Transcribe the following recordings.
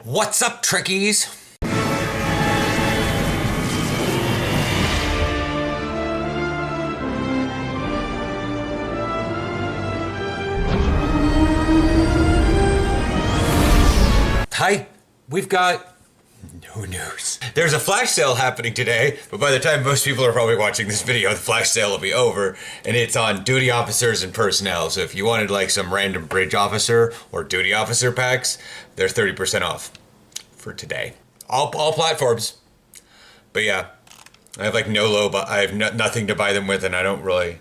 What's up, Trekkies? Hi, we've got no news. There's a flash sale happening today, but by the time most people are probably watching this video, the flash sale will be over, and it's on duty officers and personnel. So if you wanted like some random bridge officer or duty officer packs, they're 30% off for today. All platforms. But yeah, I have like no low, but I have nothing to buy them with, and I don't really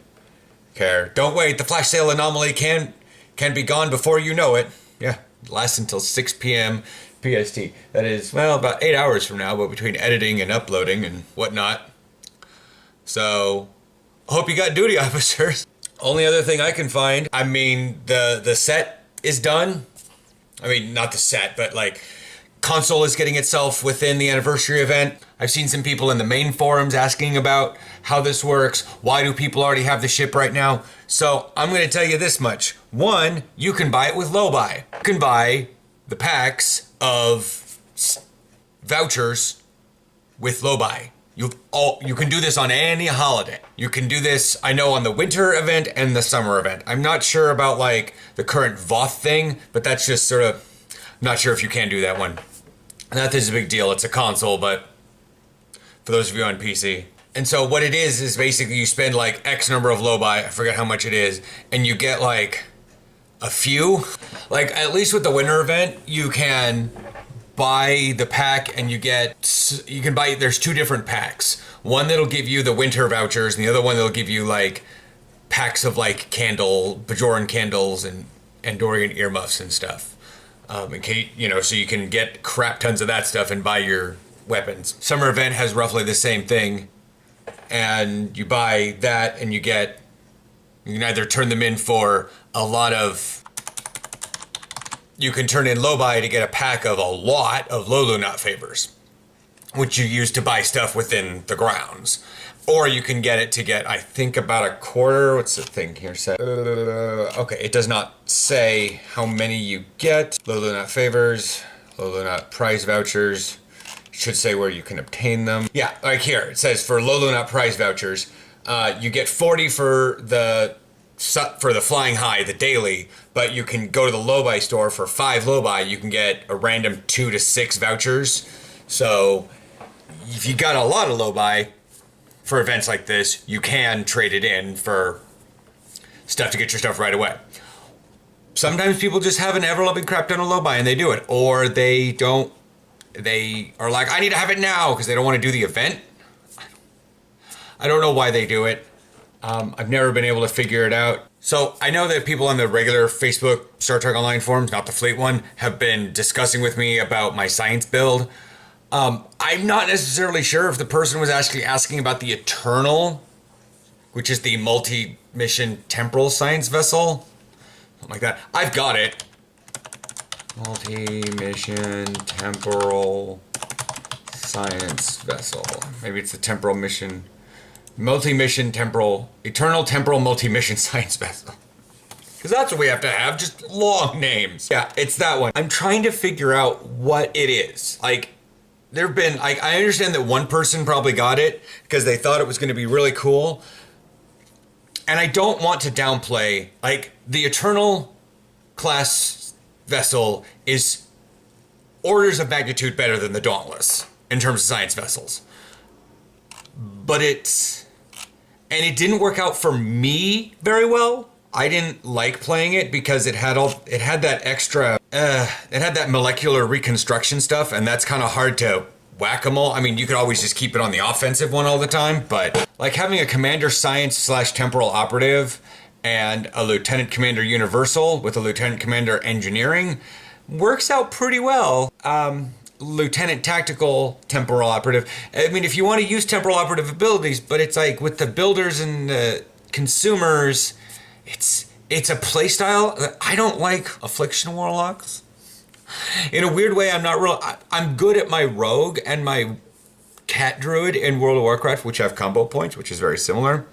care. Don't wait, the flash sale anomaly can be gone before you know it. Yeah, it lasts until 6 p.m. PST. That is, well, about 8 hours from now, but between editing and uploading and whatnot. So, hope you got duty officers. Only other thing I can find, I mean, the set is done. I mean, not the set, but like, console is getting itself within the anniversary event. I've seen some people in the main forums asking about how this works. Why do people already have the ship right now? So, I'm going to tell you this much. One, you can buy it with low buy. You can buy the packs of vouchers with low buy. You can do this on any holiday. You can do this, I know, on the winter event and the summer event. I'm not sure about like the current Voth thing, but that's just sort of, I'm not sure if you can do that one. Not that it's a big deal, it's a console, but for those of you on PC. And so what it is basically you spend like X number of low buy, I forget how much it is, and you get like a few. Like, at least with the winter event, you can buy the pack and you can buy, there's two different packs. One that'll give you the winter vouchers, and the other one that'll give you like packs of like Bajoran candles and Andorian earmuffs and stuff. In case, so you can get crap tons of that stuff and buy your weapons. Summer event has roughly the same thing, and you buy that and you can either turn them in for a lot of, you can turn in low buy to get a pack of a lot of Lolunat favors, which you use to buy stuff within the grounds. Or you can get it to get, I think, about a quarter. What's the thing here say? Okay, it does not say how many you get. Lolunat favors, Lolunat prize vouchers. It should say where you can obtain them. Yeah, like here, it says for Lolunat prize vouchers, you get 40 for the flying high, the daily, but you can go to the low buy store for 5 low buy. You can get a random 2 to 6 vouchers. So if you got a lot of low buy for events like this, you can trade it in for stuff to get your stuff right away. Sometimes people just have an ever-loving crap ton of low buy and they do it, or they don't. They are like, I need to have it now because they don't want to do the event. I don't know why they do it. I've never been able to figure it out. So I know that people on the regular Facebook Star Trek Online forums, not the Fleet one, have been discussing with me about my science build. I'm not necessarily sure if the person was actually asking about the Eternal, which is the multi-mission temporal science vessel. Something like that. I've got it. Multi-mission temporal science vessel. Maybe it's the temporal mission. Multi-mission temporal, eternal temporal multi-mission science vessel. Because that's what we have to have, just long names. Yeah, it's that one. I'm trying to figure out what it is. Like, there've been, I understand that one person probably got it because they thought it was going to be really cool. And I don't want to downplay, like, the Eternal class vessel is orders of magnitude better than the Dauntless in terms of science vessels. But it didn't work out for me very well. I didn't like playing it because it had that extra, it had that molecular reconstruction stuff, and that's kind of hard to whack-a-mole. I mean, you could always just keep it on the offensive one all the time, but like having a Commander Science / Temporal Operative and a Lieutenant Commander Universal with a Lieutenant Commander Engineering works out pretty well. Lieutenant Tactical Temporal Operative. I mean, if you want to use Temporal Operative abilities, but it's like with the builders and the consumers, it's a playstyle that I don't like. Affliction Warlocks. In a weird way, I'm good at my Rogue and my Cat Druid in World of Warcraft, which have combo points, which is very similar.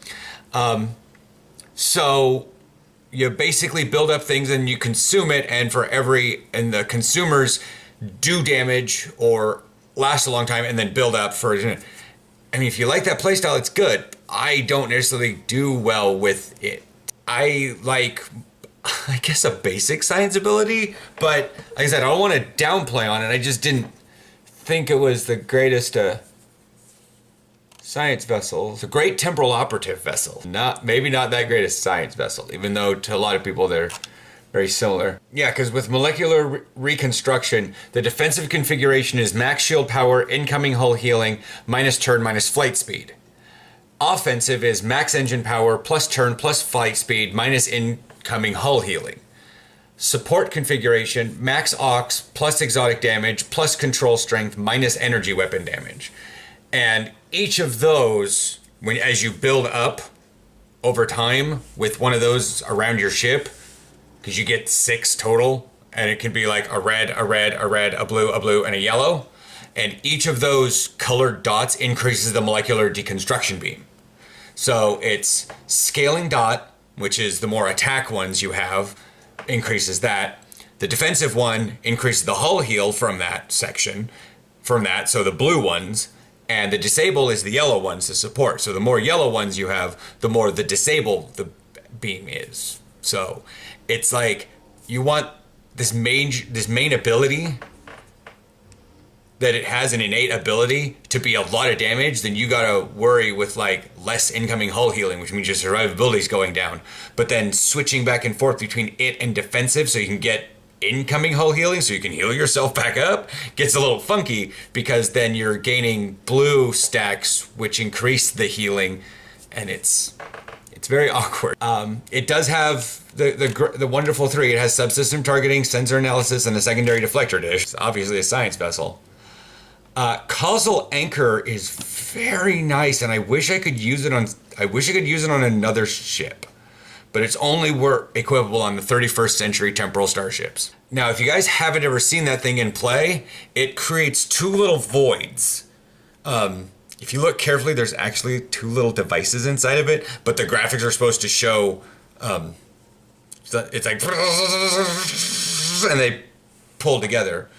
So you basically build up things and you consume it, and the consumers do damage or last a long time and then build up for. I mean, if you like that playstyle, it's good. I don't necessarily do well with it. I like, I guess, a basic science ability, but like I said, I don't want to downplay on it. I just didn't think it was the greatest science vessel. It's a great temporal operative vessel. Maybe not that great a science vessel, even though to a lot of people they're very similar. Yeah, because with molecular reconstruction, the defensive configuration is max shield power, incoming hull healing, minus turn, minus flight speed. Offensive is max engine power, plus turn, plus flight speed, minus incoming hull healing. Support configuration, max aux, plus exotic damage, plus control strength, minus energy weapon damage. And each of those, as you build up over time with one of those around your ship, because you get 6 total, and it can be like a red, a red, a red, a blue, and a yellow. And each of those colored dots increases the molecular deconstruction beam. So it's scaling dot, which is the more attack ones you have, increases that. The defensive one increases the hull heal from that section, so the blue ones. And the disable is the yellow ones to support. So the more yellow ones you have, the more the disable the beam is. So it's like you want this main ability that it has an innate ability to be a lot of damage, then you gotta worry with like less incoming hull healing, which means your survivability is going down. But then switching back and forth between it and defensive so you can get incoming hull healing so you can heal yourself back up gets a little funky, because then you're gaining blue stacks which increase the healing, and it's very awkward. It does have the wonderful 3. It has subsystem targeting, sensor analysis, and a secondary deflector dish. It's obviously a science vessel. Causal anchor is very nice, and I wish I could use it on another ship, but it's only equipable on the 31st century temporal starships. Now, if you guys haven't ever seen that thing in play, it creates 2 little voids. If you look carefully, there's actually 2 little devices inside of it, but the graphics are supposed to show, it's like, and they pull together.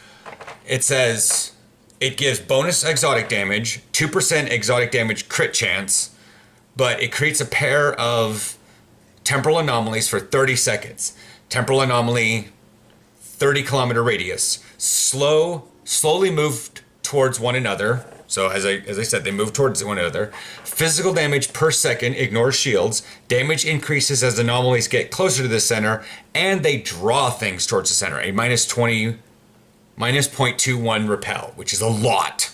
It says it gives bonus exotic damage, 2% exotic damage crit chance, but it creates a pair of temporal anomalies for 30 seconds. Temporal anomaly, 30 kilometer radius. Slowly moved towards one another. So as I said, they move towards one another. Physical damage per second ignores shields. Damage increases as anomalies get closer to the center, and they draw things towards the center. A minus 0.21 repel, which is a lot.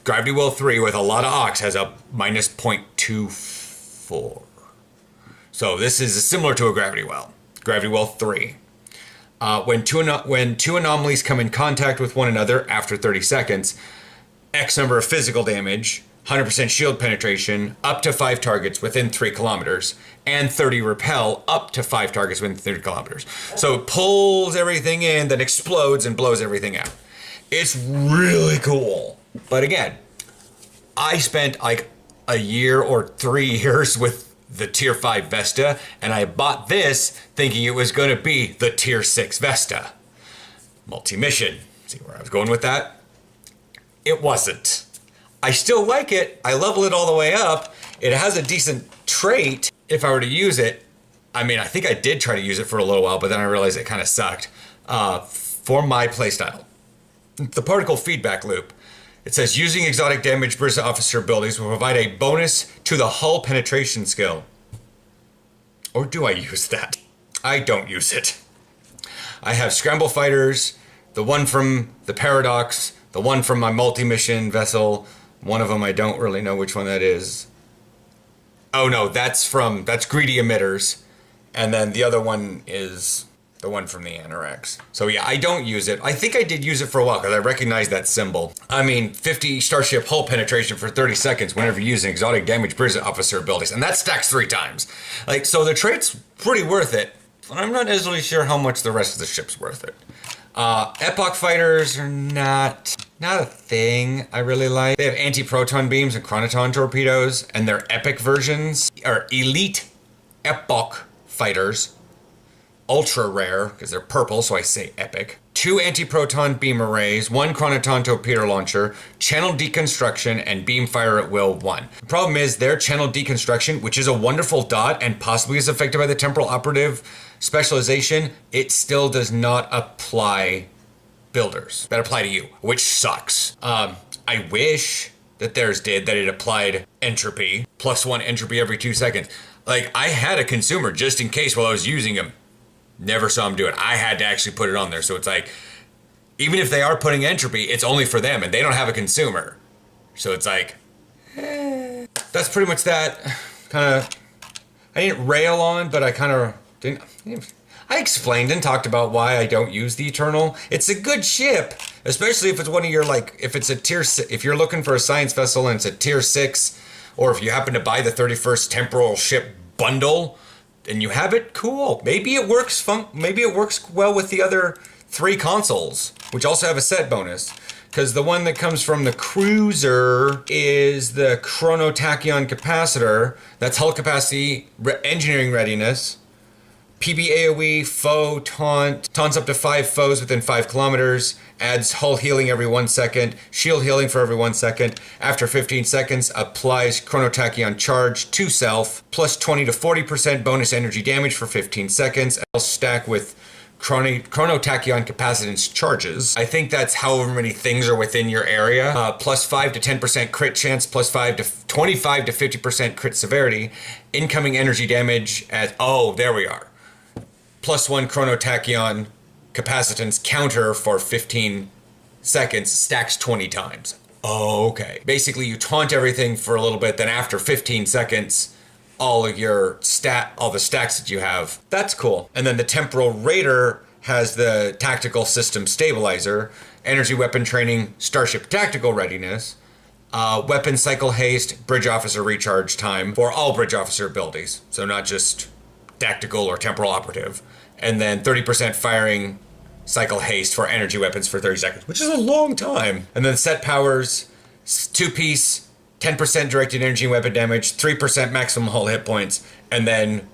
Gravity Well 3 with a lot of aux has a minus 0.24. So this is similar to a Gravity Well. Gravity Well 3. When two anomalies come in contact with one another after 30 seconds, X number of physical damage, 100% shield penetration, up to 5 targets within 3 kilometers, and 30 repel up to 5 targets within 30 kilometers. So it pulls everything in, then explodes and blows everything out. It's really cool. But again, I spent like a year or 3 years with the Tier 5 Vesta, and I bought this thinking it was going to be the Tier 6 Vesta. Multi-mission. See where I was going with that? It wasn't. I still like it. I level it all the way up. It has a decent trait if I were to use it. I mean, I think I did try to use it for a little while, but then I realized it kind of sucked for my playstyle. The particle feedback loop. It says using exotic damage Brizza officer abilities will provide a bonus to the hull penetration skill. Or do I use that? I don't use it. I have scramble fighters, the one from the Paradox, the one from my multi-mission vessel. One of them I don't really know which one that is. Oh no, that's Greedy Emitters. And then the other one is the one from the Anorax. So yeah, I don't use it. I think I did use it for a while because I recognized that symbol. I mean, 50 starship hull penetration for 30 seconds whenever you use an exotic damage Brizza officer abilities. And that stacks 3 times. Like, so the trait's pretty worth it. But I'm not necessarily sure how much the rest of the ship's worth it. Epoch fighters are not a thing I really like. They have anti-proton beams and chronoton torpedoes, and their epic versions are elite Epoch fighters. Ultra rare, because they're purple, so I say epic. 2 anti-proton beam arrays, 1 chronoton torpedo launcher, channel deconstruction, and beam fire at will 1. The problem is their channel deconstruction, which is a wonderful dot and possibly is affected by the temporal operative specialization, it still does not apply builders that apply to you, which sucks. I wish that theirs did, that it applied entropy, +1 entropy every 2 seconds. Like, I had a consumer just in case while I was using them. Never saw them do it. I had to actually put it on there. So it's like, even if they are putting entropy, it's only for them and they don't have a consumer. So it's like, that's pretty much that. Kind of, I didn't rail on, but I kind of didn't. I explained and talked about why I don't use the Eternal. It's a good ship, especially if it's one of your, like, if it's a tier, if you're looking for a science vessel and it's a tier 6, or if you happen to buy the 31st temporal ship bundle and you have it, cool. Maybe it works maybe it works well with the other 3 consoles, which also have a set bonus. Because the one that comes from the cruiser is the chronotachyon capacitor. That's hull capacity, engineering readiness. PB AoE, foe, taunts up to 5 foes within 5 kilometers, adds hull healing every 1 second, shield healing for every 1 second. After 15 seconds, applies chronotachyon charge to self, plus 20 to 40% bonus energy damage for 15 seconds. I'll stack with chronotachyon capacitance charges. I think that's however many things are within your area. Plus 5 to 10% crit chance, plus 5 to 25 to 50% crit severity. Incoming energy damage at, oh, there we are. +1 chronotachyon capacitance counter for 15 seconds, stacks 20 times. Oh, okay. Basically, you taunt everything for a little bit, then after 15 seconds, all the stacks that you have. That's cool. And then the Temporal Raider has the Tactical System Stabilizer, Energy Weapon Training, Starship Tactical Readiness, Weapon Cycle Haste, Bridge Officer Recharge Time for all Bridge Officer abilities. So not just tactical or temporal operative, and then 30% firing cycle haste for energy weapons for 30 seconds, which is a long time. And then set powers, 2-piece, 10% directed energy weapon damage, 3% maximum hull hit points, and then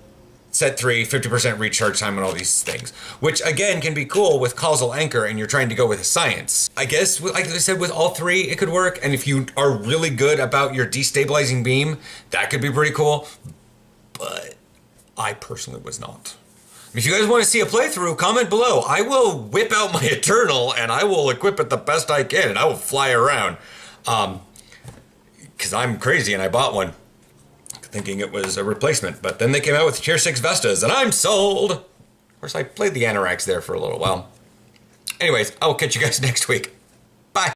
set 3, 50% recharge time on all these things, which again can be cool with causal anchor and you're trying to go with a science. I guess, like I said, with all 3 it could work, and if you are really good about your destabilizing beam, that could be pretty cool, but I personally was not. If you guys want to see a playthrough, comment below. I will whip out my Eternal and I will equip it the best I can and I will fly around. Because I'm crazy and I bought one thinking it was a replacement, but then they came out with tier 6 Vestas and I'm sold. Of course, I played the Anoraks there for a little while. Anyways, I will catch you guys next week.